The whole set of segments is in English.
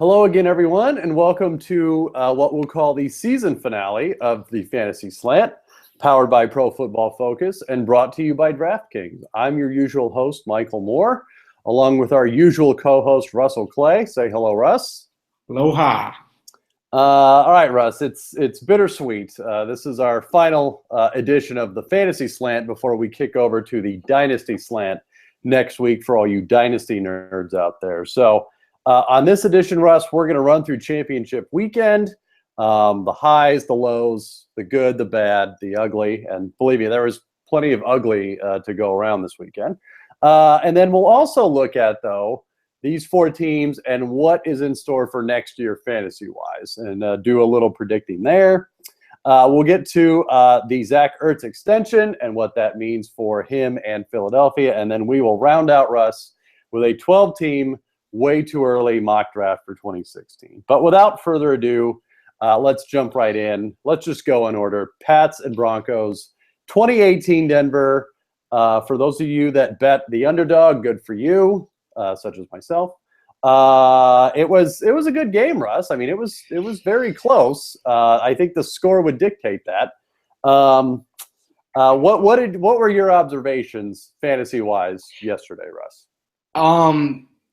Hello again, everyone, and welcome to what we'll call the season finale of the Fantasy Slant, powered by Pro Football Focus and brought to you by DraftKings. I'm your usual host, Michael Moore, along with our usual co-host, Russell Clay. Say hello, Russ. Aloha. All right, Russ, it's bittersweet. This is our final edition of the Fantasy Slant before we kick over to the Dynasty Slant next week for all you Dynasty nerds out there. So on this edition, Russ, we're going to run through championship weekend, the highs, the lows, the good, the bad, the ugly. And believe me, there was plenty of ugly to go around this weekend. And then we'll also look at, though, these four teams and what is in store for next year fantasy-wise and do a little predicting there. We'll get to the Zach Ertz extension and what that means for him and Philadelphia. And then we will round out, Russ, with a 12-team way too early mock draft for 2016. But without further ado, let's jump right in. Let's just go in order. Pats and Broncos, 2018 Denver. For those of you that bet the underdog, good for you, such as myself. It was a good game, Russ. I mean, it was very close. I think the score would dictate that. What were your observations fantasy-wise yesterday, Russ?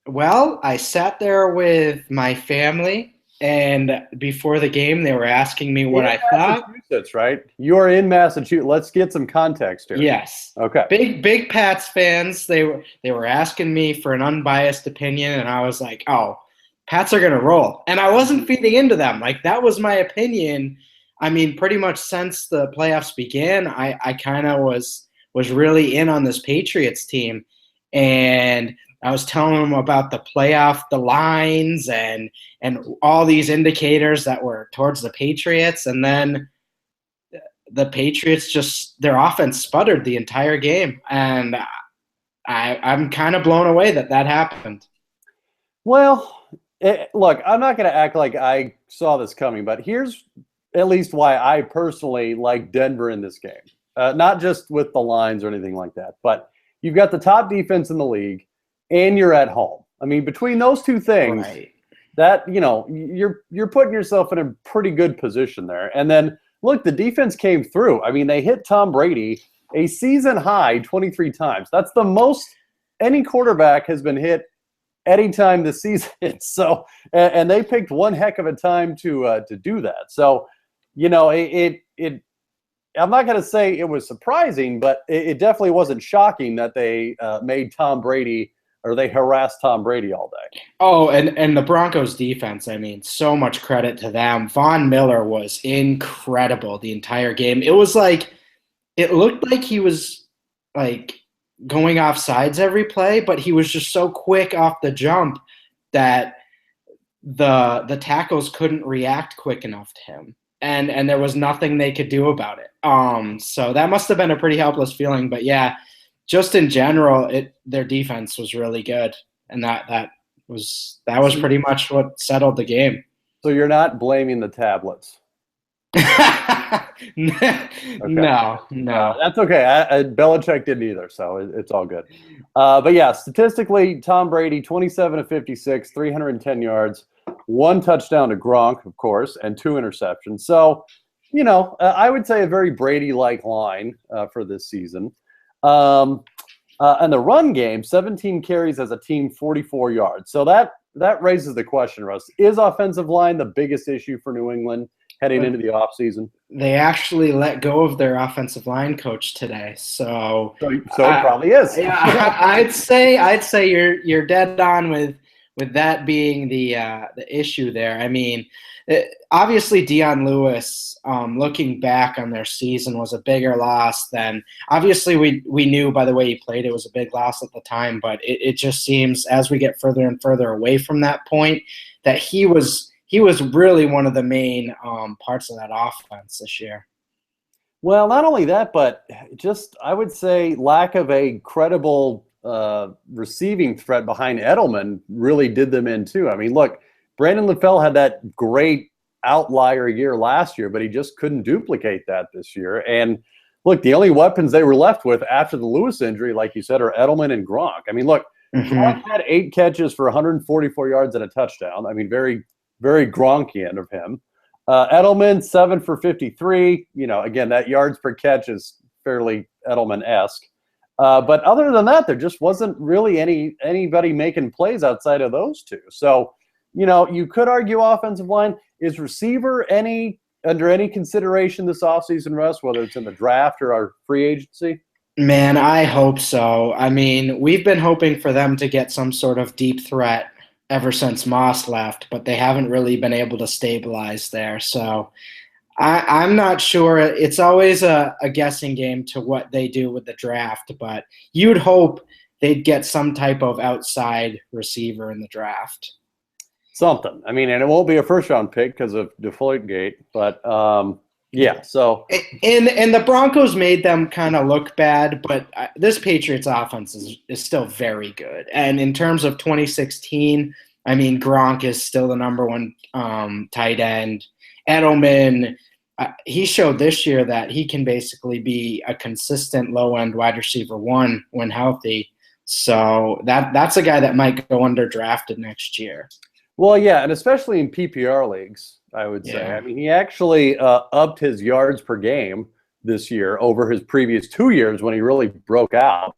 Well, I sat there with my family, and before the game, they were asking me what I thought. Massachusetts, right? You're in Massachusetts. Let's get some context here. Yes. Okay. Big Pats fans. They were asking me for an unbiased opinion, and I was like, "Oh, Pats are gonna roll," and I wasn't feeding into them. Like that was my opinion. I mean, pretty much since the playoffs began, I kind of was really in on this Patriots team, and I was telling them about the lines and all these indicators that were towards the Patriots. And then the Patriots their offense sputtered the entire game. And I'm kind of blown away that happened. Well, look, I'm not going to act like I saw this coming, but here's at least why I personally like Denver in this game. Not just with the lines or anything like that, but you've got the top defense in the league. And you're at home. I mean, between those two things, right, that you're putting yourself in a pretty good position there. And then look, the defense came through. I mean, they hit Tom Brady a season high 23 times. That's the most any quarterback has been hit any time this season. So, and they picked one heck of a time to do that. So, it I'm not going to say it was surprising, but it definitely wasn't shocking that they made Tom Brady. Or they harassed Tom Brady all day. Oh, and the Broncos defense, I mean, so much credit to them. Von Miller was incredible the entire game. It looked like he was like going off sides every play, but he was just so quick off the jump that the tackles couldn't react quick enough to him. And there was nothing they could do about it. So that must have been a pretty helpless feeling. But yeah, just in general, their defense was really good, and that was pretty much what settled the game. So you're not blaming the tablets? Okay. No. That's okay. Belichick didn't either, so it's all good. But yeah, statistically, Tom Brady, 27 of 56, 310 yards, one touchdown to Gronk, of course, and two interceptions. So, I would say a very Brady-like line for this season. And the run game, 17 carries as a team, 44 yards. So that raises the question, Russ. Is offensive line the biggest issue for New England heading into the offseason? They actually let go of their offensive line coach today. So it probably is. Yeah, I'd say you're dead on with that being the issue there. I mean, obviously Dion Lewis, looking back on their season, was a bigger loss than obviously we knew by the way he played it was a big loss at the time, but it just seems as we get further and further away from that point that he was really one of the main parts of that offense this year. Well, not only that, but just I would say lack of a credible receiving threat behind Edelman really did them in too. I mean, look, Brandon LaFell had that great outlier year last year, but he just couldn't duplicate that this year. And look, the only weapons they were left with after the Lewis injury, like you said, are Edelman and Gronk. I mean, look, Mhm. Gronk had 8 catches for 144 yards and a touchdown. I mean, very, very Gronkian of him. Edelman, 7 for 53. Again, that yards per catch is fairly Edelman-esque. But other than that, there just wasn't really anybody making plays outside of those two. So, you could argue offensive line. Is receiver under any consideration this offseason, Russ, whether it's in the draft or our free agency? Man, I hope so. I mean, we've been hoping for them to get some sort of deep threat ever since Moss left, but they haven't really been able to stabilize there. So I'm not sure. It's always a guessing game to what they do with the draft, but you'd hope they'd get some type of outside receiver in the draft. Something. I mean, and it won't be a first-round pick because of Deflategate, but yeah. So and the Broncos made them kind of look bad, but this Patriots offense is still very good. And in terms of 2016, I mean, Gronk is still the number one tight end. Edelman, he showed this year that he can basically be a consistent low-end wide receiver one when healthy. So that's a guy that might go underdrafted next year. Well, yeah, and especially in PPR leagues, I would say. Yeah. I mean, he actually upped his yards per game this year over his previous 2 years when he really broke out.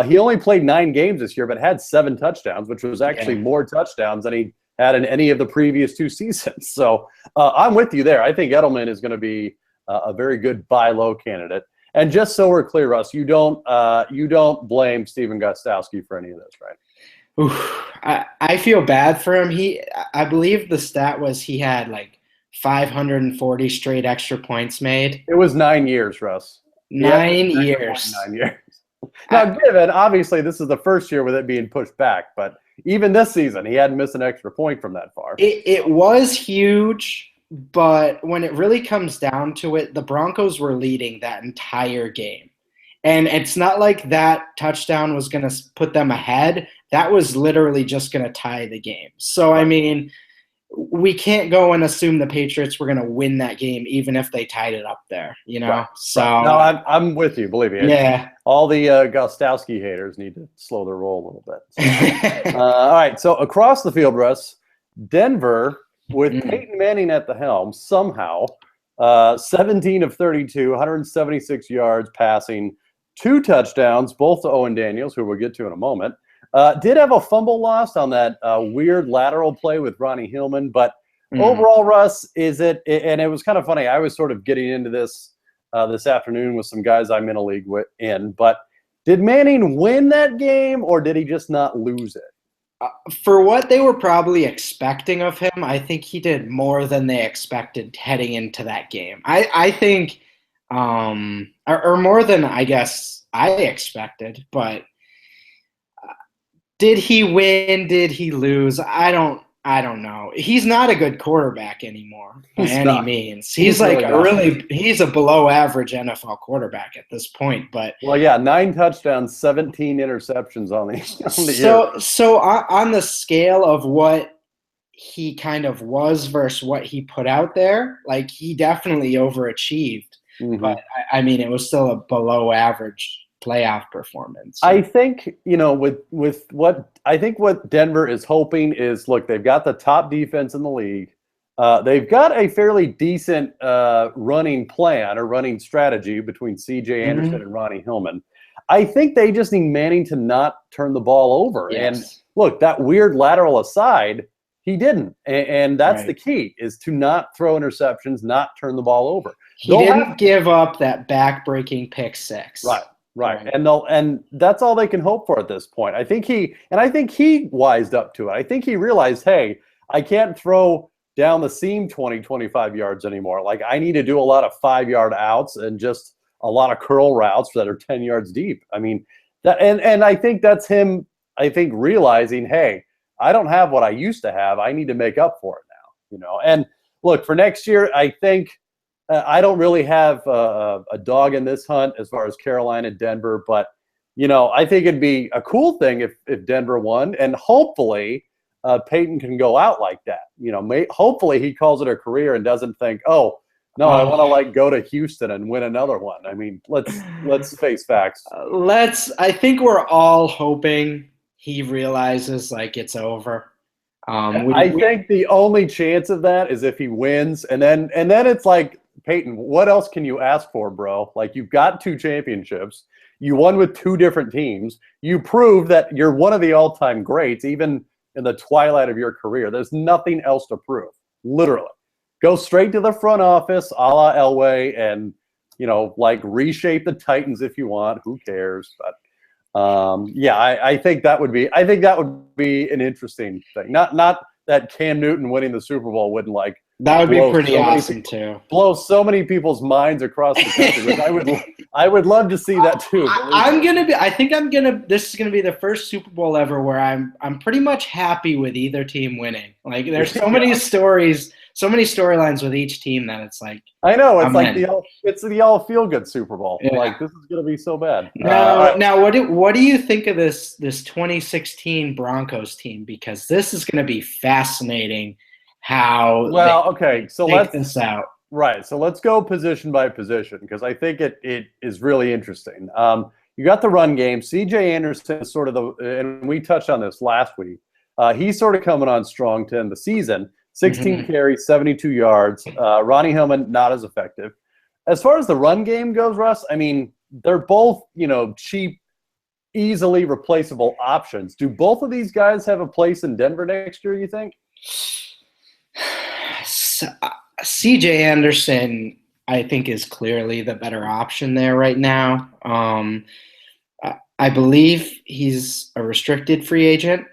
He only played 9 games this year, but had 7 touchdowns, which was actually more touchdowns than he had in any of the previous 2 seasons. So I'm with you there. I think Edelman is going to be a very good buy low candidate. And just so we're clear, Russ, you don't blame Steven Gostkowski for any of this, right? Oof, I feel bad for him. I believe the stat was he had like 540 straight extra points made. It was 9 years, Russ. 9 years. 9 years. Now, given, obviously, this is the first year with it being pushed back, but even this season, he hadn't missed an extra point from that far. It was huge, but when it really comes down to it, the Broncos were leading that entire game. And it's not like that touchdown was going to put them ahead. That was literally just going to tie the game. So, I mean, we can't go and assume the Patriots were going to win that game, even if they tied it up there, Right. So, no, I'm with you. Believe me. Yeah. All the Gostkowski haters need to slow their roll a little bit. So. All right. So across the field, Russ, Denver with Peyton Manning at the helm somehow, 17 of 32, 176 yards passing, 2 touchdowns, both to Owen Daniels, who we'll get to in a moment. Did have a fumble lost on that weird lateral play with Ronnie Hillman, but overall, Russ, and it was kind of funny. I was sort of getting into this afternoon with some guys I'm in a league but did Manning win that game or did he just not lose it? For what they were probably expecting of him, I think he did more than they expected heading into that game. I think, or more than I guess I expected, but did he win? Did he lose? I don't know. He's not a good quarterback anymore by any means. He's like he's a below average NFL quarterback at this point. But well, yeah, 9 touchdowns, 17 interceptions on the year. So on the scale of what he kind of was versus what he put out there, like he definitely overachieved. But I mean, it was still a below average playoff performance. I think, with what Denver is hoping is, look, they've got the top defense in the league. They've got a fairly decent running plan or running strategy between C.J. Anderson and Ronnie Hillman. I think they just need Manning to not turn the ball over. Yes. And look, that weird lateral aside, he didn't. And that's the key, is to not throw interceptions, not turn the ball over. He didn't give up that back-breaking pick 6. Right. And that's all they can hope for at this point. I think he wised up to it. I think he realized, hey, I can't throw down the seam 20, 25 yards anymore. Like, I need to do a lot of 5-yard outs and just a lot of curl routes that are 10 yards deep. I mean, and I think that's him, realizing, hey, I don't have what I used to have. I need to make up for it now, And look, for next year, I think I don't really have a dog in this hunt as far as Carolina, Denver, but I think it'd be a cool thing if Denver won, and hopefully Peyton can go out like that. Hopefully he calls it a career and doesn't think, oh no, I want to go to Houston and win another one. I mean, let's face facts. I think we're all hoping he realizes like it's over. I think the only chance of that is if he wins, and then it's like, Peyton, what else can you ask for, bro? Like, you've got 2 championships. You won with 2 different teams. You proved that you're one of the all-time greats, even in the twilight of your career. There's nothing else to prove, literally. Go straight to the front office, a la Elway, and, like, reshape the Titans if you want. Who cares? But I think that would be an interesting thing. Not that Cam Newton winning the Super Bowl wouldn't like that would be pretty awesome too. Blow so many people's minds across the country. Which I would love to see that too. This is gonna be the first Super Bowl ever where I'm pretty much happy with either team winning. Like, there's so many stories. So many storylines with each team that it's like, I know it's the all feel good Super Bowl. Yeah. Like, this is gonna be so bad. Now, what do you think of this 2016 Broncos team? Because this is gonna be fascinating. So let's this out. Right. So let's go position by position, because I think it is really interesting. You got the run game. C.J. Anderson is sort of and we touched on this last week. He's sort of coming on strong to end the season. 16 carries, 72 yards. Ronnie Hillman, not as effective. As far as the run game goes, Russ, I mean, they're both, cheap, easily replaceable options. Do both of these guys have a place in Denver next year, you think? C.J. Anderson, I think, is clearly the better option there right now. I believe he's a restricted free agent.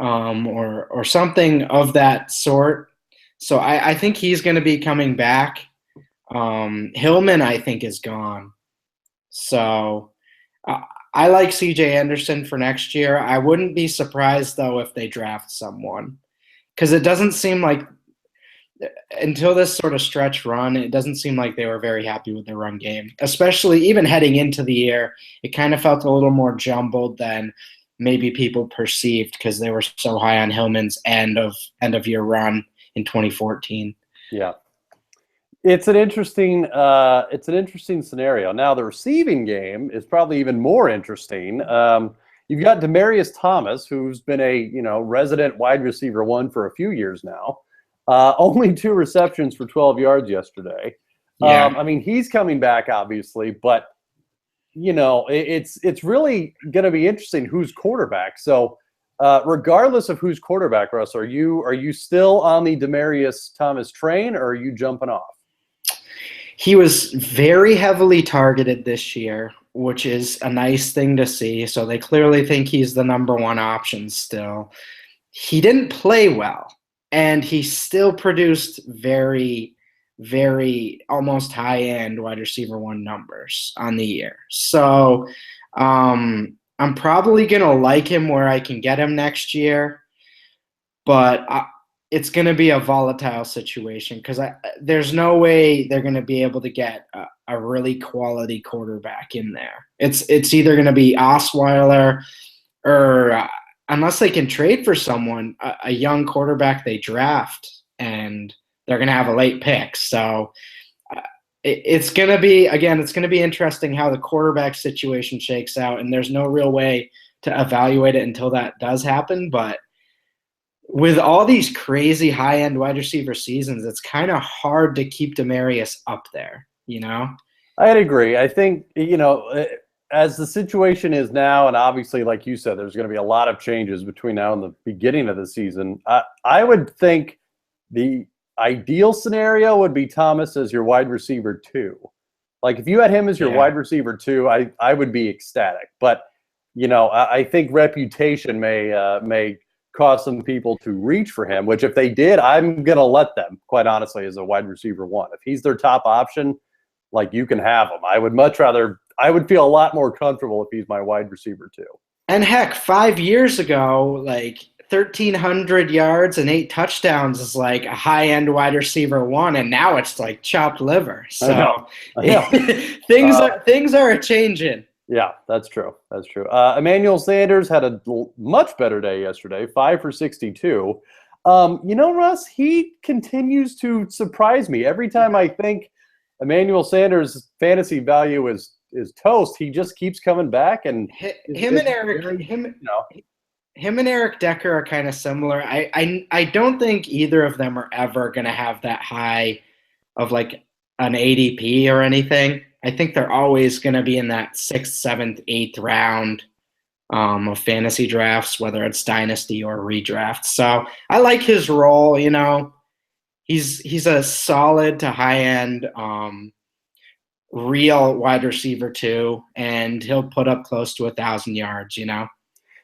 Or something of that sort. So I think he's going to be coming back. Hillman, I think, is gone. So I like C.J. Anderson for next year. I wouldn't be surprised, though, if they draft someone. Because it doesn't seem like, until this sort of stretch run, it doesn't seem like they were very happy with their run game. Especially even heading into the year, it kind of felt a little more jumbled than maybe people perceived, because they were so high on Hillman's end of year run in 2014. Yeah, it's an interesting scenario. Now, the receiving game is probably even more interesting. You've got Demaryius Thomas, who's been a resident wide receiver 1 for a few years now. Only 2 receptions for 12 yards yesterday. Yeah. I mean, he's coming back, obviously, but it's really going to be interesting who's quarterback. So regardless of who's quarterback, Russ, are you still on the Demaryius Thomas train, or are you jumping off? He was very heavily targeted this year, which is a nice thing to see. So they clearly think he's the number 1 option still. He didn't play well, and he still produced very, very almost high-end wide receiver 1 numbers on the year. So I'm probably going to like him where I can get him next year, but it's going to be a volatile situation, because there's no way they're going to be able to get a really quality quarterback in there. It's either going to be Osweiler, or unless they can trade for someone, a young quarterback they draft, and they're going to have a late pick. So it's going to be interesting how the quarterback situation shakes out, and there's no real way to evaluate it until that does happen. But with all these crazy high-end wide receiver seasons, it's kind of hard to keep Demaryius up there, I'd agree. I think, as the situation is now, and obviously, like you said, there's going to be a lot of changes between now and the beginning of the season. I would think the ideal scenario would be Thomas as your wide receiver 2. Like, if you had him as your wide receiver 2, I would be ecstatic. But, I think reputation may cause some people to reach for him, which if they did, I'm going to let them, quite honestly, as a wide receiver 1. If he's their top option, like, you can have him. I would feel a lot more comfortable if he's my wide receiver 2. And heck, 5 years ago, like, 1,300 yards and 8 touchdowns is like a high-end wide receiver 1, and now it's like chopped liver. So I know. things are changing. Yeah, that's true. That's true. Emmanuel Sanders had a much better day yesterday, 5 for 62. Russ, he continues to surprise me. Every time I think Emmanuel Sanders' fantasy value is toast, he just keeps coming back. And him and Eric Decker are kind of similar. I don't think either of them are ever going to have that high of like an ADP or anything. I think they're always going to be in that 6th, 7th, 8th round of fantasy drafts, whether it's dynasty or redraft. So I like his role. He's a solid to high end real wide receiver too, and he'll put up close to 1,000 yards.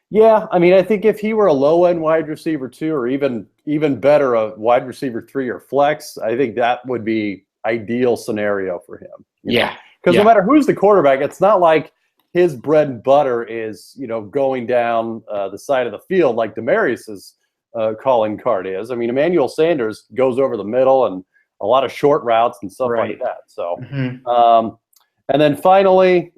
Yeah, I mean, I think if he were a low-end wide receiver 2 or even better, a wide receiver 3 or flex, I think that would be ideal scenario for him. Yeah. Because no matter who's the quarterback, it's not like his bread and butter is, going down the side of the field like Demaryius's calling card is. I mean, Emmanuel Sanders goes over the middle and a lot of short routes and stuff like that. So, and then finally,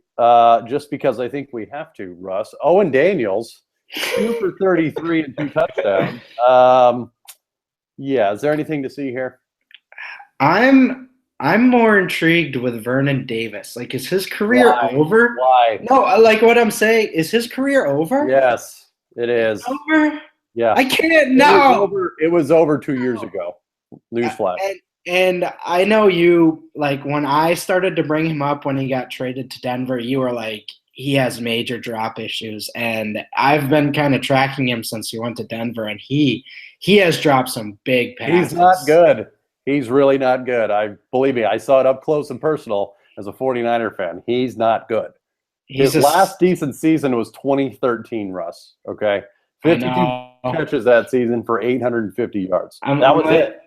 just because I think we have to, Russ, Owen Daniels, 2 for 33 and 2 touchdowns. Is there anything to see here? I'm more intrigued with Vernon Davis. Like, is his career over? Why? No, like what I'm saying, is his career over? Yes, it is. Over? Yeah. I can't. No. It was over 2 years ago. Newsflash. And I know you, like, when I started to bring him up when he got traded to Denver, you were like, he has major drop issues. And I've been kind of tracking him since he went to Denver, and he has dropped some big passes. He's not good. He's really not good. Believe me, I saw it up close and personal as a 49er fan. He's not good. His last decent season was 2013, Russ. Okay. 52 catches that season for 850 yards. That was it.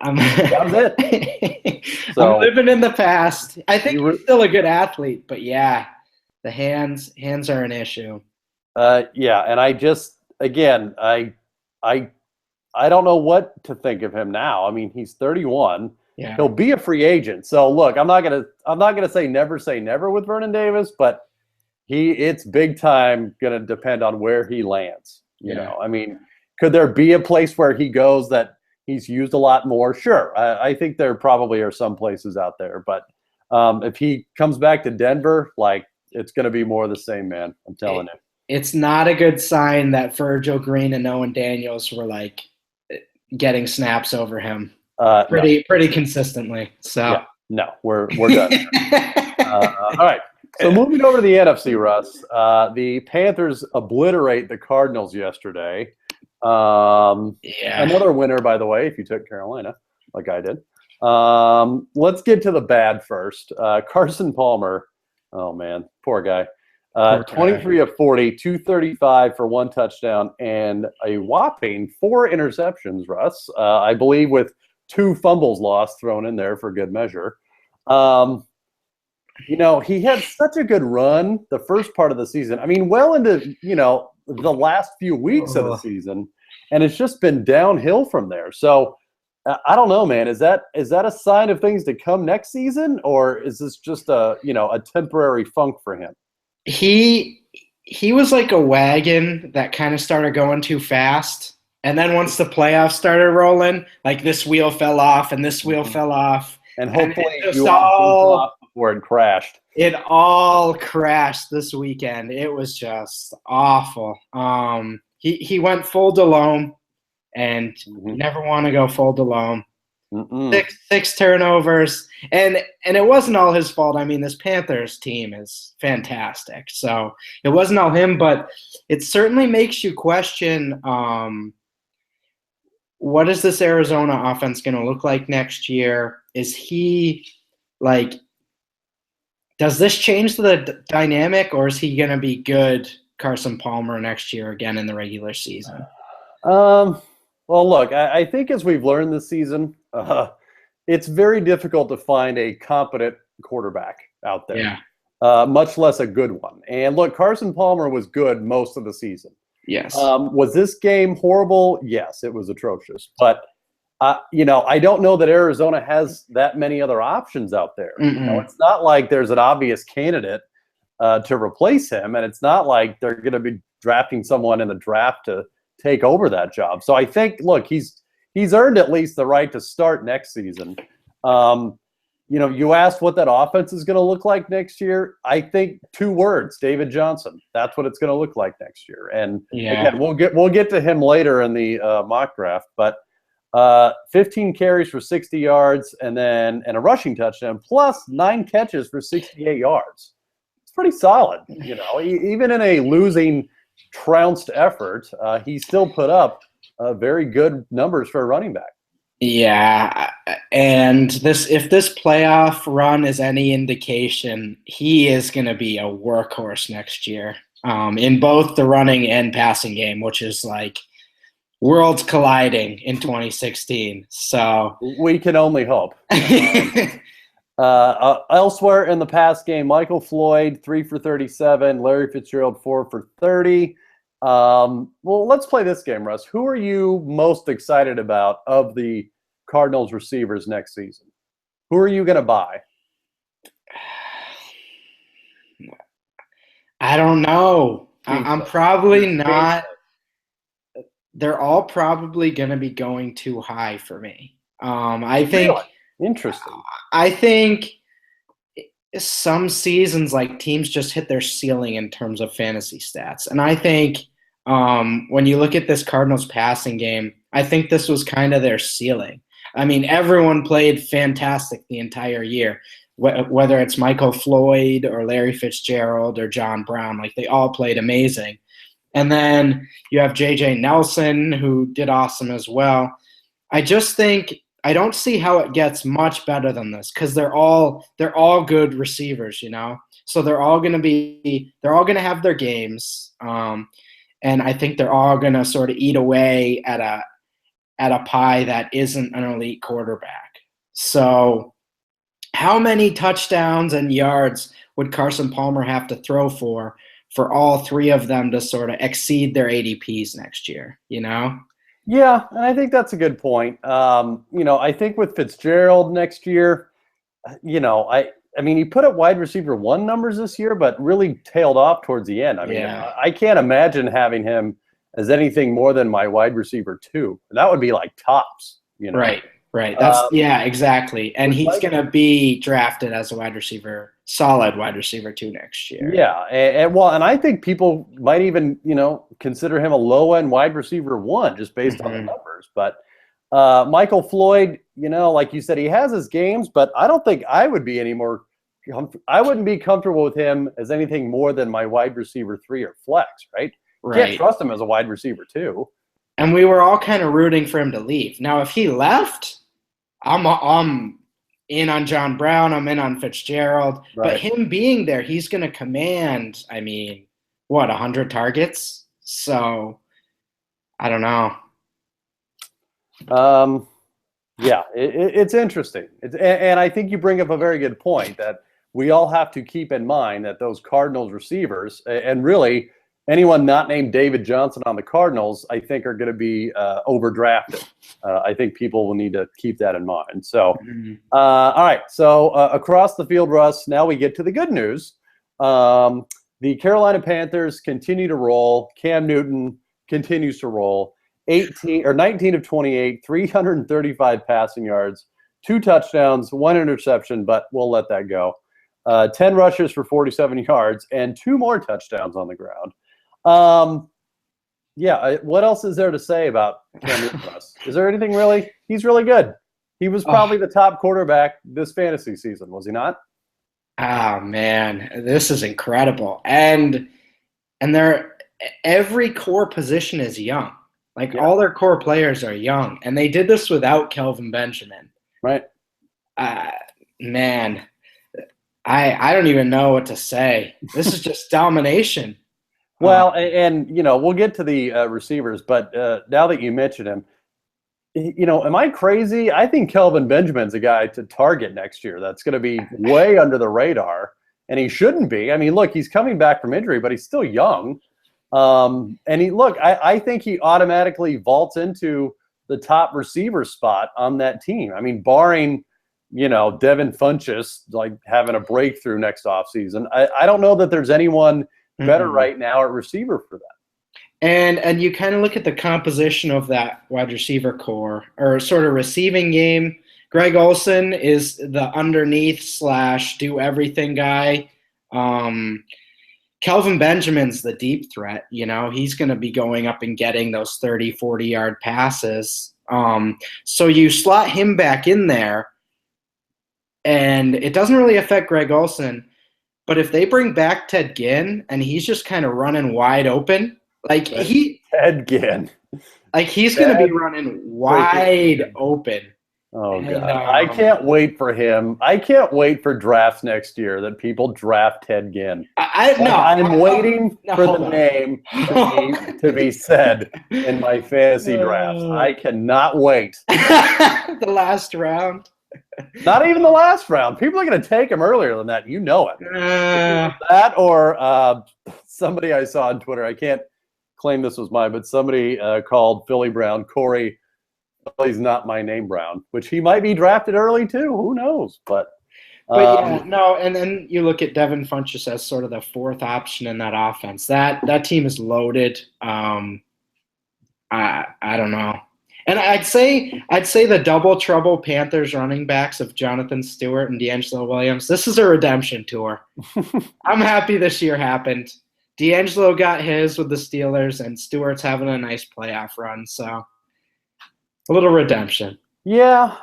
So, I'm living in the past. I think he's still a good athlete, but yeah, the hands are an issue. And I just, again, I don't know what to think of him now. I mean, he's 31. Yeah. He'll be a free agent. So look, I'm not gonna say never with Vernon Davis, but it's big time gonna depend on where he lands. You know, I mean, could there be a place where he goes that he's used a lot more? Sure. I think there probably are some places out there, but if he comes back to Denver, like, it's going to be more of the same, man. I'm telling you. It's not a good sign that Virgil Green and Owen Daniels were like getting snaps over him pretty consistently. So no, we're done. All right. So moving over to the NFC, Russ, the Panthers obliterate the Cardinals yesterday. Another winner, by the way, if you took Carolina, like I did. Let's get to the bad first. Carson Palmer. Oh, man, poor guy. 23 of 40, 235 for 1 touchdown, and a whopping 4 interceptions, Russ. I believe with 2 fumbles lost thrown in there for good measure. He had such a good run the first part of the season. I mean, well into, the last few weeks of the season, and it's just been downhill from there. So I don't know, man. Is that a sign of things to come next season, or is this just a temporary funk for him? He was like a wagon that kind of started going too fast. And then once the playoffs started rolling, like this wheel fell off and this wheel fell off. And hopefully you off before it crashed. It all crashed this weekend. It was just awful. He went full Delhomme, and you never want to go full Delhomme. Six turnovers, and it wasn't all his fault. I mean, this Panthers team is fantastic, so it wasn't all him, but it certainly makes you question what is this Arizona offense going to look like next year? Is he like, does this change the dynamic, or is he going to be good Carson Palmer next year again in the regular season? Well, look, I think as we've learned this season, it's very difficult to find a competent quarterback out there, much less a good one. And look, Carson Palmer was good most of the season. Yes. Was this game horrible? Yes, it was atrocious. But, I don't know that Arizona has that many other options out there. It's not like there's an obvious candidate to replace him, and it's not like they're going to be drafting someone in the draft to take over that job. So I think, look, he's earned at least the right to start next season. you asked what that offense is going to look like next year. I think 2 words: David Johnson. That's what it's going to look like next year. And again, we'll get to him later in the mock draft. But 15 carries for 60 yards, and a rushing touchdown, plus 9 catches for 68 yards. It's pretty solid. Even in a losing, trounced effort, he still put up very good numbers for a running back. Yeah, and if this playoff run is any indication, he is going to be a workhorse next year in both the running and passing game, which is like worlds colliding in 2016. So we can only hope. Elsewhere in the pass game, Michael Floyd 3 for 37, Larry Fitzgerald 4 for 30. Well, let's play this game, Russ. Who are you most excited about of the Cardinals receivers next season? Who are you going to buy? I don't know. I'm probably not. They're all probably going to be going too high for me. I think. Really? Interesting. I think some seasons, like, teams just hit their ceiling in terms of fantasy stats. And I think when you look at this Cardinals passing game, I think this was kind of their ceiling. I mean, everyone played fantastic the entire year, whether it's Michael Floyd or Larry Fitzgerald or John Brown. Like, they all played amazing. And then you have J.J. Nelson, who did awesome as well. I just think I don't see how it gets much better than this, because they're all good receivers, you know. So they're all going to have their games, and I think they're all going to sort of eat away at a pie that isn't an elite quarterback. So how many touchdowns and yards would Carson Palmer have to throw for all 3 of them to sort of exceed their ADPs next year, you know? Yeah, and I think that's a good point. I think with Fitzgerald next year, I mean, he put up wide receiver 1 numbers this year, but really tailed off towards the end. I mean, I can't imagine having him as anything more than my wide receiver 2. And that would be like tops, you know? Right. That's exactly. And he's going to be drafted as a solid wide receiver 2 next year. Yeah, and I think people might even, consider him a low-end wide receiver 1 just based on the numbers. But Michael Floyd, like you said, he has his games, but I don't think I would be I wouldn't be comfortable with him as anything more than my wide receiver 3 or flex, right? Can't trust him as a wide receiver 2. And we were all kind of rooting for him to leave. Now, if he left, I'm in on John Brown. I'm in on Fitzgerald. Right. But him being there, he's going to command, 100 targets? So, I don't know. Yeah, it's interesting. And I think you bring up a very good point that we all have to keep in mind that those Cardinals receivers, and really anyone not named David Johnson on the Cardinals, I think are going to be overdrafted. I think people will need to keep that in mind. So, all right. So across the field, Russ, now we get to the good news. The Carolina Panthers continue to roll. Cam Newton continues to roll. 19 of 28, 335 passing yards, 2 touchdowns, 1 interception, but we'll let that go. 10 rushes for 47 yards and 2 more touchdowns on the ground. What else is there to say about Cam Newton? Is there anything really? He's really good. He was probably the top quarterback this fantasy season, was he not? Oh man, this is incredible. And every core position is young. All their core players are young, and they did this without Kelvin Benjamin. Right. Man, I don't even know what to say. This is just domination. Well, and we'll get to the receivers, but now that you mention him, am I crazy? I think Kelvin Benjamin's a guy to target next year. That's going to be way under the radar, and he shouldn't be. I mean, look, he's coming back from injury, but he's still young. I think he automatically vaults into the top receiver spot on that team. I mean, barring, Devin Funchess having a breakthrough next offseason, I don't know that there's anyone better right now at receiver for that. And you kind of look at the composition of that wide receiver core, or sort of receiving game. Greg Olsen is the underneath / do everything guy. Kelvin Benjamin's the deep threat. He's going to be going up and getting those 30, 40-yard passes. So you slot him back in there, and it doesn't really affect Greg Olsen. But if they bring back Ted Ginn and he's just kind of running wide open, Ted Ginn, he's going to be running wide open. Oh, God. I can't wait for him. I can't wait for drafts next year that people draft Ted Ginn. I'm waiting for the name to be said in my fantasy drafts. I cannot wait. The last round. Not even the last round. People are going to take him earlier than that. You know it. That or somebody I saw on Twitter. I can't claim this was mine, but somebody called Philly Brown Corey. He's not my name Brown, which he might be drafted early too. Who knows? But yeah, no. And then you look at Devin Funchess as sort of the fourth option in that offense. That team is loaded. I don't know. And I'd say the double trouble Panthers running backs of Jonathan Stewart and D'Angelo Williams. This is a redemption tour. I'm happy this year happened. D'Angelo got his with the Steelers, and Stewart's having a nice playoff run. So. A little redemption. Yeah.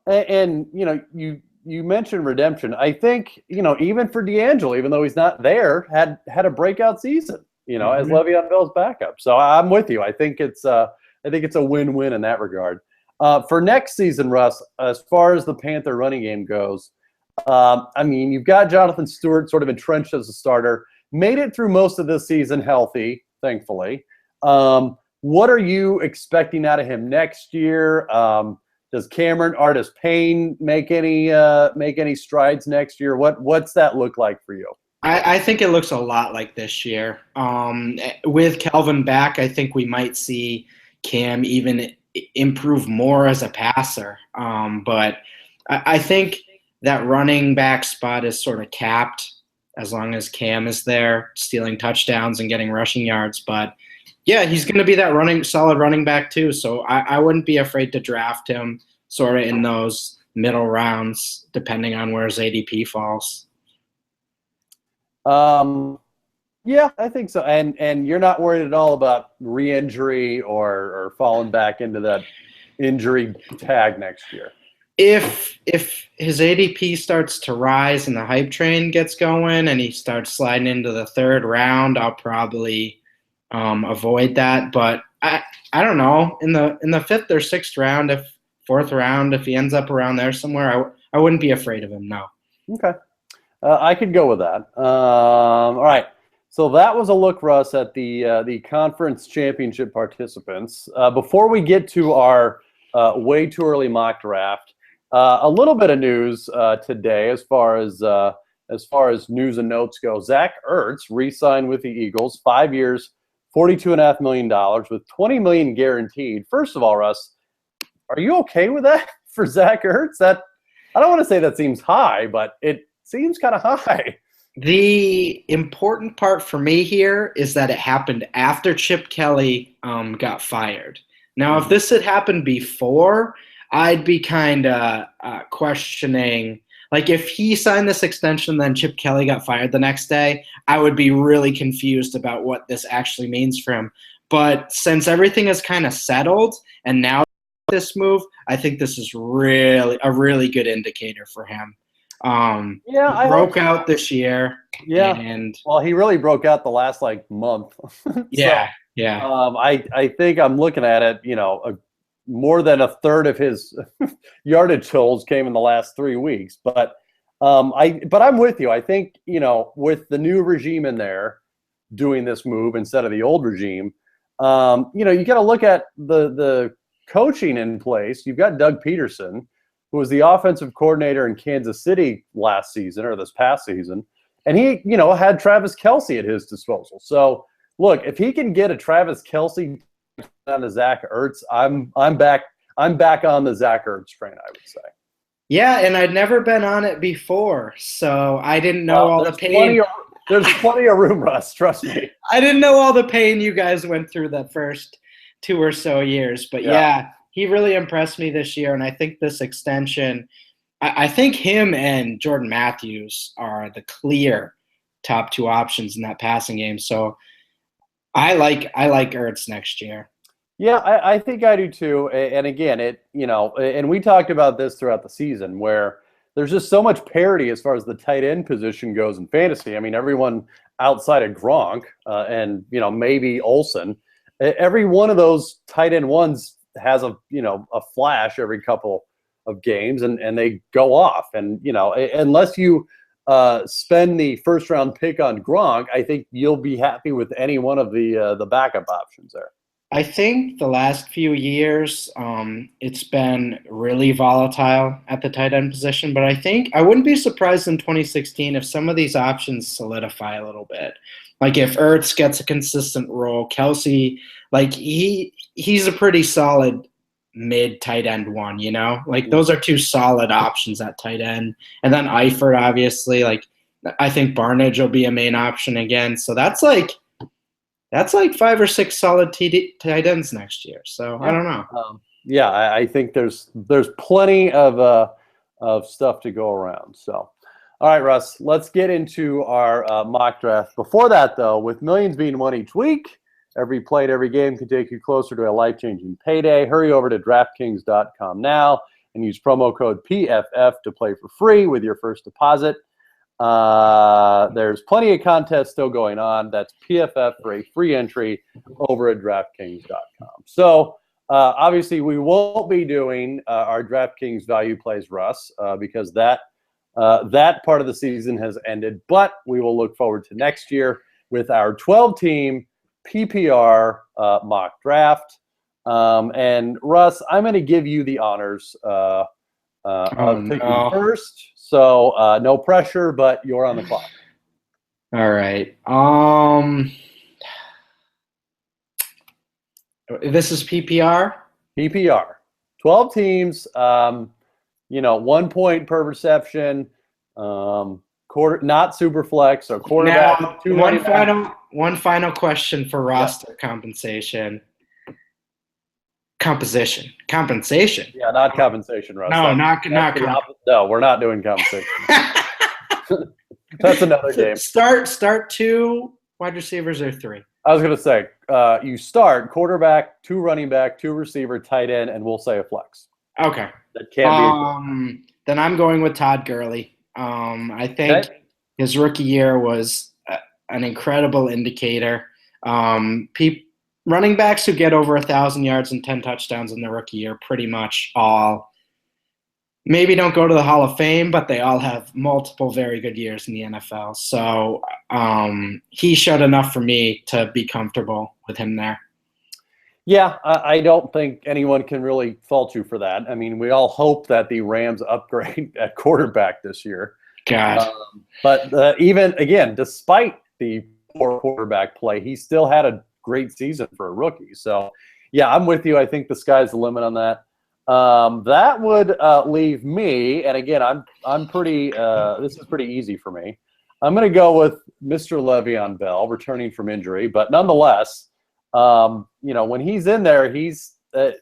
And you mentioned redemption. I think, even for D'Angelo, even though he's not there, had a breakout season, as Le'Veon Bell's backup. So I'm with you. I think it's a win-win in that regard. For next season, Russ, as far as the Panther running game goes, you've got Jonathan Stewart sort of entrenched as a starter, made it through most of this season healthy, thankfully. What are you expecting out of him next year? Does Cameron Artis Payne make any strides next year? What's that look like for you? I think it looks a lot like this year. With Kelvin back, I think we might see Cam even improve more as a passer. But I think that running back spot is sort of capped as long as Cam is there, stealing touchdowns and getting rushing yards. But yeah, he's going to be that solid running back too. So I wouldn't be afraid to draft him sort of in those middle rounds, depending on where his ADP falls. Yeah, I think so. And you're not worried at all about re-injury or falling back into that injury tag next year. If his ADP starts to rise and the hype train gets going and he starts sliding into the third round, I'll probably avoid that. But I don't know, in the fifth or sixth round, fourth round, if he ends up around there somewhere, I wouldn't be afraid of him. No. Okay, I could go with that. All right, so that was a look, Russ, at the conference championship participants. Before we get to our way too early mock draft, a little bit of news today as far as news and notes go. Zach Ertz re-signed with the Eagles, 5 years. $42.5 million with $20 million guaranteed. First of all, Russ, are you okay with that for Zach Ertz? I don't want to say that seems high, but it seems kind of high. The important part for me here is that it happened after Chip Kelly got fired. Now, if this had happened before, I'd be kind of questioning. Like, if he signed this extension, then Chip Kelly got fired the next day, I would be really confused about what this actually means for him. But since everything is kind of settled and now this move, I think this is really a really good indicator for him. He broke out this year. Yeah. And well, he really broke out the last month. Yeah. I think I'm looking at it, more than a third of his yardage totals came in the last 3 weeks. But I'm with you. I think, with the new regime in there doing this move instead of the old regime, you got to look at the coaching in place. You've got Doug Peterson, who was the offensive coordinator in Kansas City last season or this past season. And he, had Travis Kelce at his disposal. So look, if he can get a Travis Kelce on the Zach Ertz, I'm back on the Zach Ertz train, I would say. Yeah, and I'd never been on it before, so I didn't know all the pain. There's plenty of room, Russ, trust me. I didn't know all the pain you guys went through that first 2 or so years, but yeah, he really impressed me this year, and I think this extension, I think him and Jordan Matthews are the clear top two options in that passing game. So I like Ertz next year. Yeah, I think I do too. And again, and we talked about this throughout the season where there's just so much parity as far as the tight end position goes in fantasy. I mean, everyone outside of Gronk and maybe Olsen, every one of those tight end ones has a flash every couple of games, and they go off. And unless you spend the first round pick on Gronk, I think you'll be happy with any one of the backup options there. I think the last few years, it's been really volatile at the tight end position, but I think I wouldn't be surprised in 2016 if some of these options solidify a little bit. Like if Ertz gets a consistent role, Kelsey, like he's a pretty solid mid tight end one, like those are two solid options at tight end. And then Eifert, obviously, like I think Barnage will be a main option again. So that's like 5 or 6 solid tight ends next year. So I don't know. I think there's plenty of stuff to go around. So, all right, Russ, let's get into our mock draft. Before that, though, with millions being won each week, every play and every game can take you closer to a life-changing payday. Hurry over to DraftKings.com now and use promo code PFF to play for free with your first deposit. There's plenty of contests still going on. That's PFF for a free entry over at DraftKings.com. So obviously we won't be doing our DraftKings value plays, Russ, because that part of the season has ended. But we will look forward to next year with our 12-team PPR mock draft. And Russ, I'm going to give you the honors of picking first. So no pressure, but you're on the clock. All right. This is PPR? PPR. 12 teams, 1 point per reception, not super flex, so quarterback. Now, one final question for roster compensation. Compensation. Yeah, not compensation, Russ. No, No, we're not doing compensation. That's another game. Start 2 wide receivers or 3? I was going to say, you start quarterback, 2 running back, 2 receiver, tight end, and we'll say a flex. Okay. That can be. Then I'm going with Todd Gurley. I think his rookie year was an incredible indicator. Running backs who get over 1,000 yards and 10 touchdowns in their rookie year pretty much all maybe don't go to the Hall of Fame, but they all have multiple very good years in the NFL. So he showed enough for me to be comfortable with him there. Yeah, I don't think anyone can really fault you for that. I mean, we all hope that the Rams upgrade at quarterback this year. God. But even, again, despite the poor quarterback play, he still had a great season for a rookie. So, yeah, I'm with you. I think the sky's the limit on that. That would leave me, and again, I'm pretty. This is pretty easy for me. I'm going to go with Mr. Le'Veon Bell, returning from injury, but nonetheless, when he's in there, he's a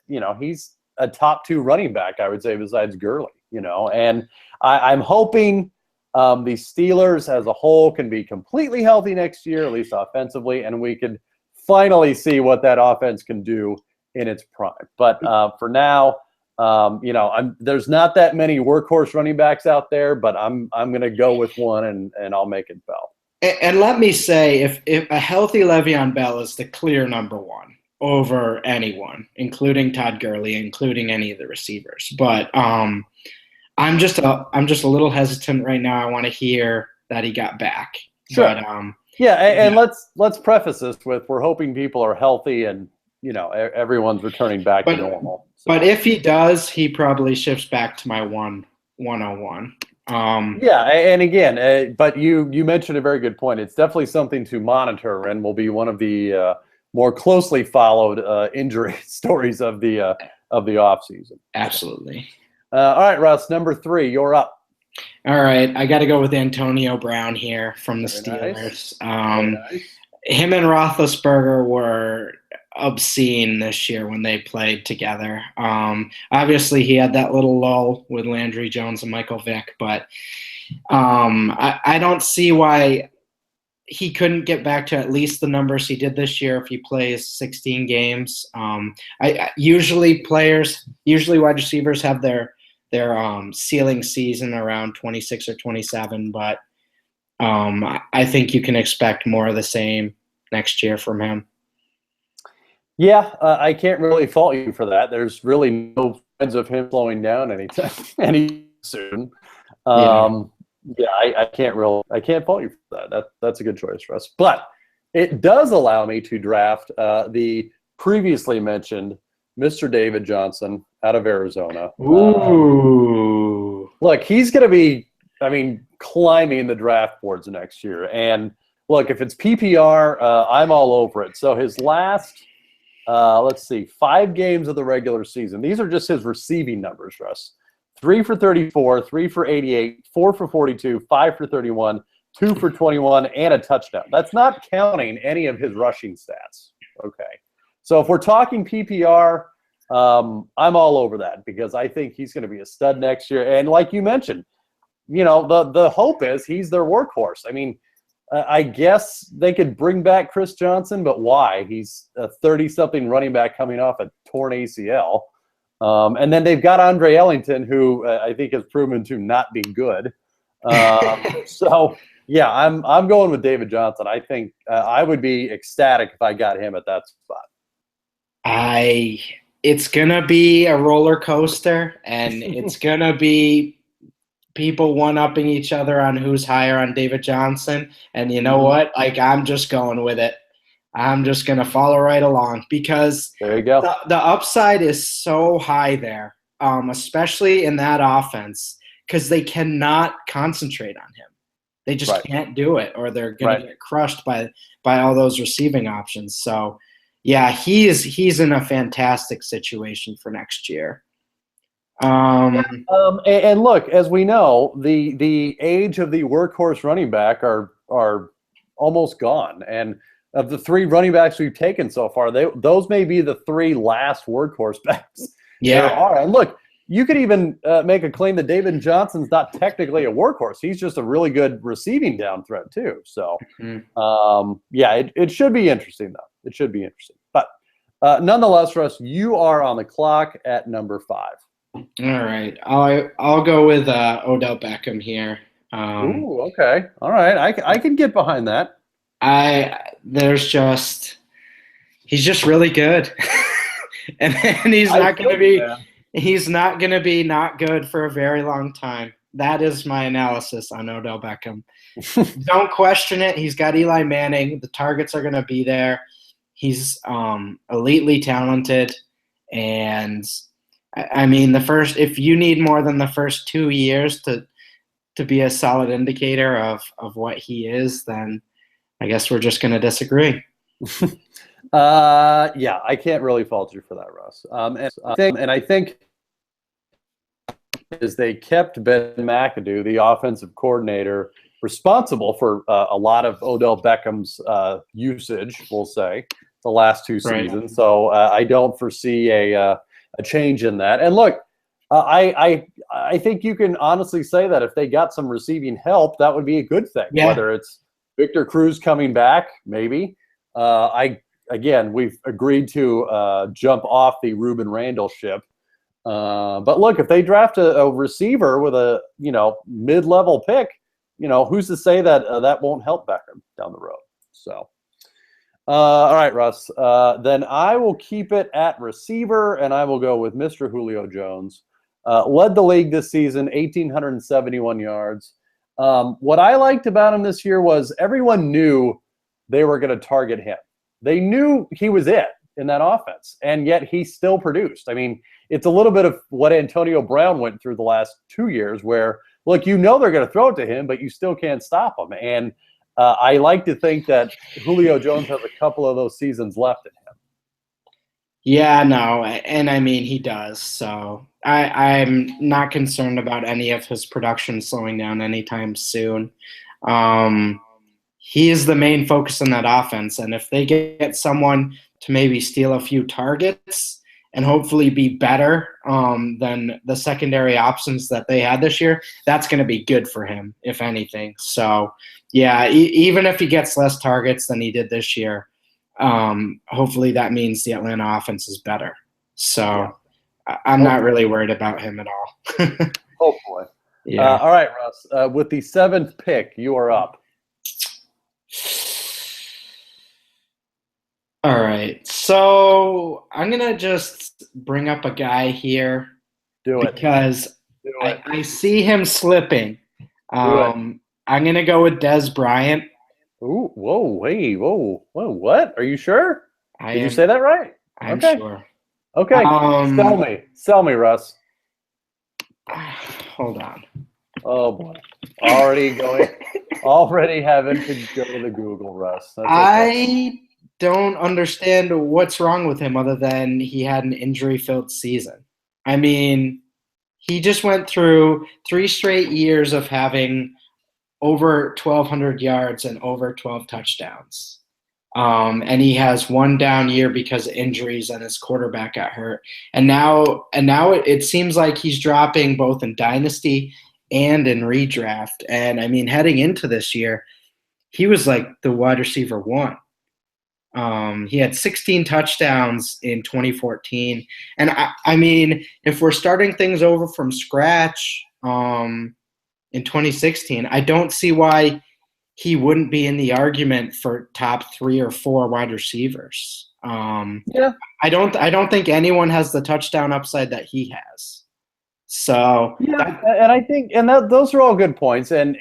top 2 running back, I would say, besides Gurley. And I'm hoping the Steelers as a whole can be completely healthy next year, at least offensively, and we can finally see what that offense can do in its prime. But for now, there's not that many workhorse running backs out there, but I'm going to go with one, and I'll make it Bell. And let me say, if a healthy Le'Veon Bell is the clear number 1 over anyone, including Todd Gurley, including any of the receivers. But I'm just a little hesitant right now. I want to hear that he got back. Sure. But, and let's preface this with we're hoping people are healthy and everyone's returning back to normal. So. But if he does, he probably shifts back to my 101. And again, but you mentioned a very good point. It's definitely something to monitor and will be one of the more closely followed injury stories of the offseason. Absolutely. All right, Russ, number 3, you're up. All right, I got to go with Antonio Brown here from the Steelers. Nice. Him and Roethlisberger were obscene this year when they played together. Obviously, he had that little lull with Landry Jones and Michael Vick, but I don't see why he couldn't get back to at least the numbers he did this year if he plays 16 games. Usually wide receivers have their ceiling season around 26 or 27, but I think you can expect more of the same next year from him. Yeah, I can't really fault you for that. There's really no signs of him slowing down any soon. I can't fault you for that. That's a good choice, Russ. But it does allow me to draft the previously mentioned Mr. David Johnson out of Arizona. Ooh. Look, he's going to be, climbing the draft boards next year. And look, if it's PPR, I'm all over it. So his last, 5 games of the regular season. These are just his receiving numbers, Russ. 3 for 34, 3 for 88, 4 for 42, 5 for 31, 2 for 21, and a touchdown. That's not counting any of his rushing stats. Okay. So if we're talking PPR, I'm all over that because I think he's going to be a stud next year. And like you mentioned, the hope is he's their workhorse. I guess they could bring back Chris Johnson, but why? He's a 30-something running back coming off a torn ACL. And then they've got Andre Ellington, who I think has proven to not be good. So, yeah, I'm going with David Johnson. I think I would be ecstatic if I got him at that spot. It's going to be a roller coaster, and it's going to be people one-upping each other on who's higher on David Johnson. And you know what? I'm just going with it. I'm just going to follow right along because there you go. The upside is so high there, especially in that offense, because they cannot concentrate on him. They just can't do it, or they're going to get crushed by all those receiving options. So, yeah, he's in a fantastic situation for next year. And look, as we know, the age of the workhorse running back are almost gone, and of the 3 running backs we've taken so far, those may be the 3 last workhorse backs there are. And look, you could even make a claim that David Johnson's not technically a workhorse. He's just a really good receiving down threat too. So, it should be interesting, though. It should be interesting. But nonetheless, Russ, you are on the clock at number 5. All right. I'll go with Odell Beckham here. Ooh, okay. All right. I can get behind that. He's just really good. and he's not going to be not good for a very long time. That is my analysis on Odell Beckham. Don't question it. He's got Eli Manning. The targets are going to be there. He's elitely talented. And if you need more than the first 2 years to be a solid indicator of what he is, then I guess we're just going to disagree. I can't really fault you for that, Russ. I think is they kept Ben McAdoo, the offensive coordinator, responsible for a lot of Odell Beckham's usage, we'll say, the last 2 seasons. So I don't foresee a change in that. And look, I think you can honestly say that if they got some receiving help, that would be a good thing. Yeah. Whether it's Victor Cruz coming back, maybe. We've agreed to jump off the Ruben Randall ship. But look, if they draft a receiver with a mid-level pick, who's to say that that won't help Beckham down the road? So. All right, Russ. Then I will keep it at receiver, and I will go with Mr. Julio Jones. Led the league this season, 1,871 yards. What I liked about him this year was everyone knew they were going to target him. They knew he was it in that offense, and yet he still produced. It's a little bit of what Antonio Brown went through the last 2 years where, look, they're going to throw it to him, but you still can't stop him. And I like to think that Julio Jones has a couple of those seasons left in him. Yeah, no, and he does. So I'm not concerned about any of his production slowing down anytime soon. He is the main focus in that offense, and if they get someone to maybe steal a few targets and hopefully be better than the secondary options that they had this year, that's going to be good for him, if anything. So, yeah, even if he gets less targets than he did this year, hopefully that means the Atlanta offense is better. So I'm not really worried about him at all. Hopefully. Yeah. All right, Russ. With the 7th pick, you are up. All right. So I'm going to just bring up a guy here. Do it. Because I see him slipping. I'm going to go with Dez Bryant. Ooh, whoa, what? Are you sure? Did you say that right? I'm sure. Okay, sell me, Russ. Hold on. Oh boy, already having to go to the Google, Russ. That's okay. I don't understand what's wrong with him other than he had an injury-filled season. I mean, he just went through 3 straight years of having over 1,200 yards and over 12 touchdowns. And he has 1 down year because of injuries and his quarterback got hurt. And now it seems like he's dropping both in Dynasty and in redraft. And, I mean, heading into this year, he was like the wide receiver 1. He had 16 touchdowns in 2014. And, I mean, if we're starting things over from scratch in 2016, I don't see why he wouldn't be in the argument for top 3 or 4 wide receivers. I don't think anyone has the touchdown upside that he has. So and I think those are all good points, and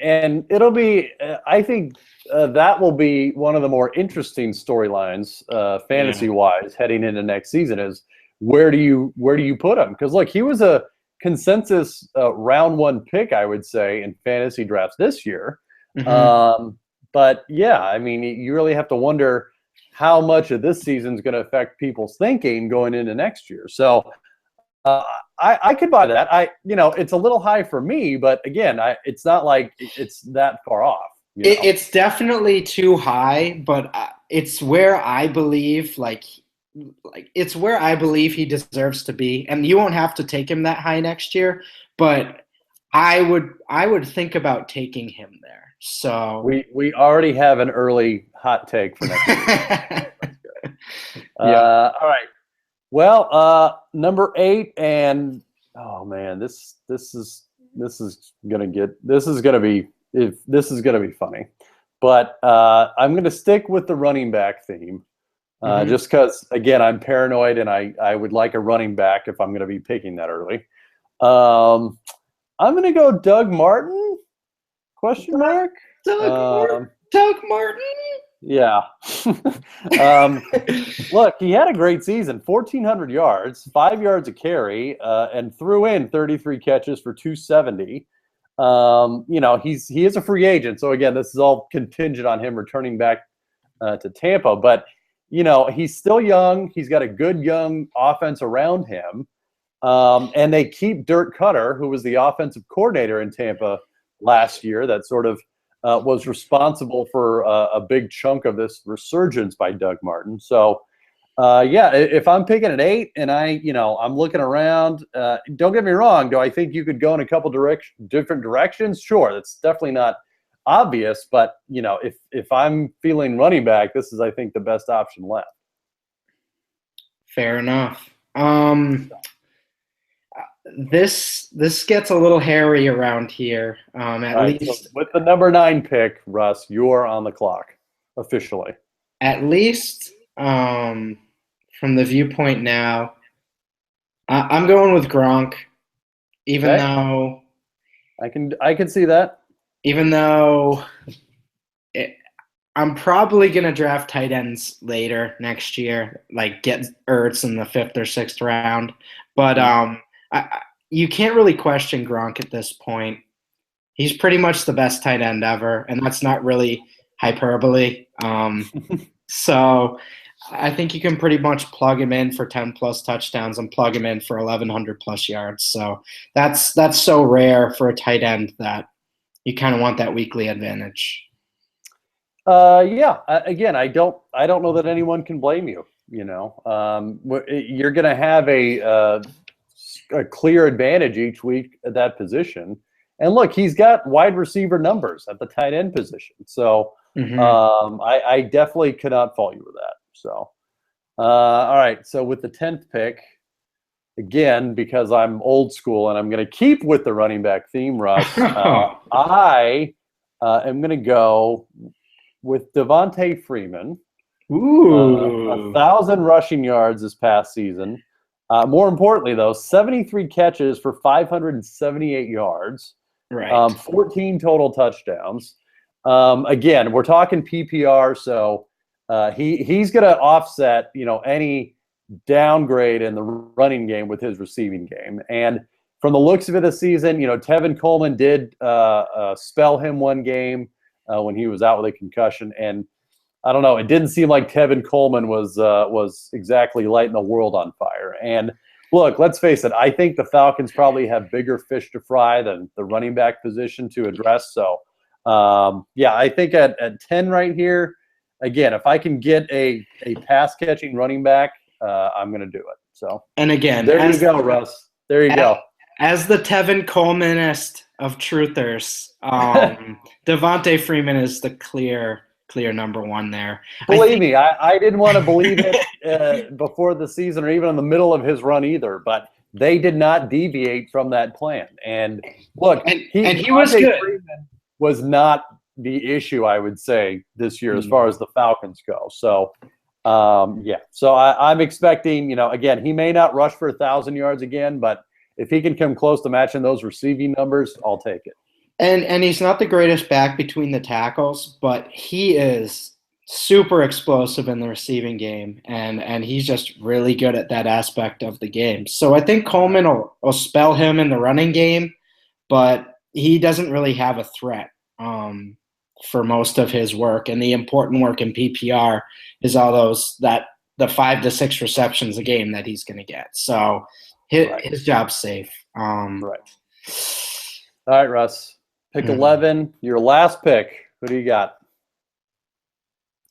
it'll be I think that will be one of the more interesting storylines fantasy wise heading into next season is where do you put him? Because look, he was a consensus round 1 pick, I would say, in fantasy drafts this year. Mm-hmm. But yeah, I mean, you really have to wonder how much of this season is going to affect people's thinking going into next year. So I could buy that. It's a little high for me, but again, it's not like it's that far off. It's definitely too high, but it's where I believe it's where I believe he deserves to be. And you won't have to take him that high next year, but I would think about taking him there. So we already have an early hot take for next year. All right. Well, number 8, and oh man, this is gonna be funny. But I'm gonna stick with the running back theme. Just because, again, I'm paranoid and I would like a running back if I'm going to be picking that early. I'm going to go Doug Martin? Question mark? Doug Martin? Yeah. Look, he had a great season, 1,400 yards, 5 yards a carry, and threw in 33 catches for 270. He is a free agent. So, again, this is all contingent on him returning back to Tampa. But he's still young. He's got a good young offense around him. And they keep Dirk Cutter, who was the offensive coordinator in Tampa last year, that sort of was responsible for a big chunk of this resurgence by Doug Martin. So, if I'm picking an 8 and I'm looking around, don't get me wrong. Do I think you could go in a couple different directions? Sure. That's definitely not obvious, but if I'm feeling running back, this is, I think, the best option left. Fair enough. This gets a little hairy around here. Least so with the number 9 pick, Russ, you're on the clock officially. At least from the viewpoint now, I'm going with Gronk, even though I can see that. Even though I'm probably going to draft tight ends later next year, like get Ertz in the 5th or 6th round. But you can't really question Gronk at this point. He's pretty much the best tight end ever, and that's not really hyperbole. So I think you can pretty much plug him in for 10-plus touchdowns and plug him in for 1,100-plus yards. So that's so rare for a tight end that you kind of want that weekly advantage. Again, I don't know that anyone can blame you. You're going to have a clear advantage each week at that position. And look, he's got wide receiver numbers at the tight end position. So I definitely cannot fault you with that. So, all right. So with the 10th pick, again, because I'm old school and I'm going to keep with the running back theme, Russ, I am going to go with Devontae Freeman. Ooh. 1,000 rushing yards this past season. More importantly, though, 73 catches for 578 yards. Right. 14 total touchdowns. Again, we're talking PPR, so he's going to offset, any downgrade in the running game with his receiving game. And from the looks of it this season, Tevin Coleman did spell him one game when he was out with a concussion, and I don't know. It didn't seem like Tevin Coleman was exactly lighting the world on fire. And look, let's face it. I think the Falcons probably have bigger fish to fry than the running back position to address. So, I think at 10 right here, again, if I can get a pass catching running back, I'm going to do it. So, and again, there you go, Russ. There you go. As the Tevin Colemanist of truthers, Devontae Freeman is the clear number one there. Believe me, I didn't want to believe it before the season or even in the middle of his run either, but they did not deviate from that plan. And look, he was good. Freeman was not the issue, I would say, this year as far as the Falcons go. So, So I'm expecting, again, he may not rush for 1,000 yards again, but if he can come close to matching those receiving numbers, I'll take it. And he's not the greatest back between the tackles, but he is super explosive in the receiving game, and he's just really good at that aspect of the game. So I think Coleman will spell him in the running game, but he doesn't really have a threat for most of his work. And the important work in PPR is all the 5 to 6 receptions a game that he's going to get. So his job's safe. Right. All right, Russ. Pick 11, your last pick. Who do you got?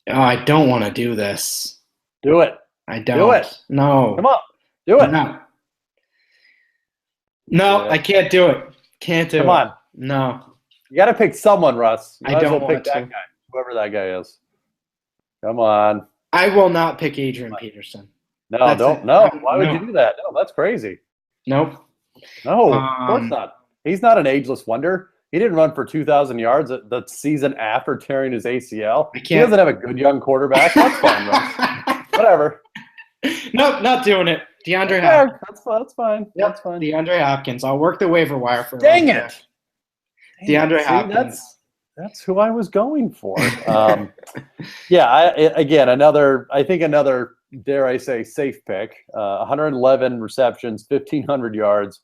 Oh, I don't want to do this. Do it. I don't. Do it. No. Come on. Do it. No, I can't do it. Can't do it. Come on. No. You got to pick someone, Russ. You I don't want pick that guy, whoever that guy is. Come on. I will not pick Adrian Peterson. No, don't. No. Why would you do that? No, that's crazy. Nope. No, of course not. He's not an ageless wonder. He didn't run for 2,000 yards the season after tearing his ACL. He doesn't have a good young quarterback. That's fine, Russ. Whatever. Nope, not doing it. DeAndre Hopkins. That's fine. Yep, that's fine. DeAndre Hopkins. I'll work the waiver wire for Dang it. DeAndre Hopkins. That's who I was going for. Another, dare I say, safe pick. 111 receptions, 1,500 yards.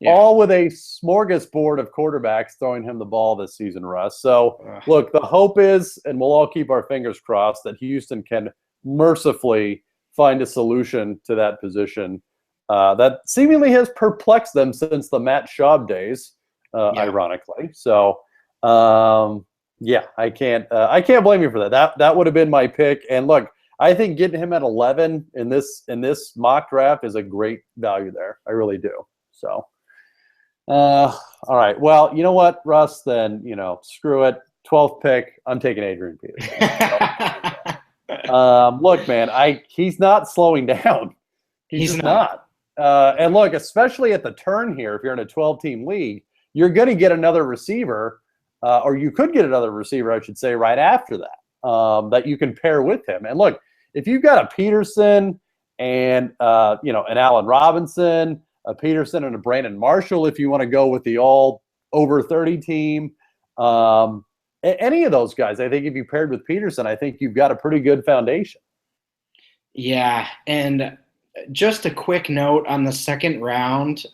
Yeah. All with a smorgasbord of quarterbacks throwing him the ball this season, Russ. So, look, the hope is, and we'll all keep our fingers crossed, that Houston can mercifully find a solution to that position that seemingly has perplexed them since the Matt Schaub days, ironically. So, I can't blame you for that. That would have been my pick. And look, I think getting him at 11 in this mock draft is a great value there. I really do. So. All right. Well, you know what, Russ? Then, screw it. 12th pick. I'm taking Adrian Peterson. Look, man, he's not slowing down. He's not. And look, especially at the turn here, if you're in a 12-team league, you're going to get another receiver, or you could get another receiver, I should say, right after that, that you can pair with him. And look, if you've got a Peterson and an Allen Robinson, a Peterson and a Brandon Marshall, if you want to go with the all over 30 team. Any of those guys, I think if you paired with Peterson, I think you've got a pretty good foundation. Yeah, and just a quick note on the second round,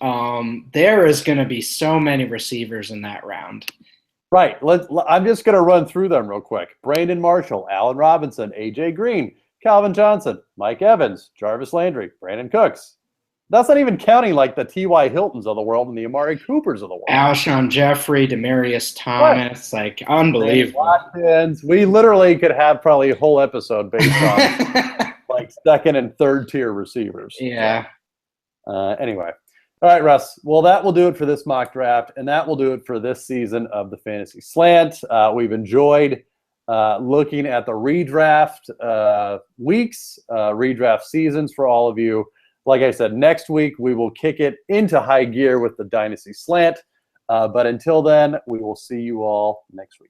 there is going to be so many receivers in that round. Right. I'm just going to run through them real quick. Brandon Marshall, Allen Robinson, A.J. Green, Calvin Johnson, Mike Evans, Jarvis Landry, Brandon Cooks. That's not even counting like the T.Y. Hiltons of the world and the Amari Coopers of the world. Alshon Jeffrey, Demaryius Thomas, unbelievable. Watkins. We literally could have probably a whole episode based on like second and third tier receivers. Yeah. Anyway. All right, Russ. Well, that will do it for this mock draft, and that will do it for this season of the Fantasy Slant. We've enjoyed looking at the redraft weeks, redraft seasons for all of you. Like I said, next week we will kick it into high gear with the Dynasty Slant. But until then, we will see you all next week.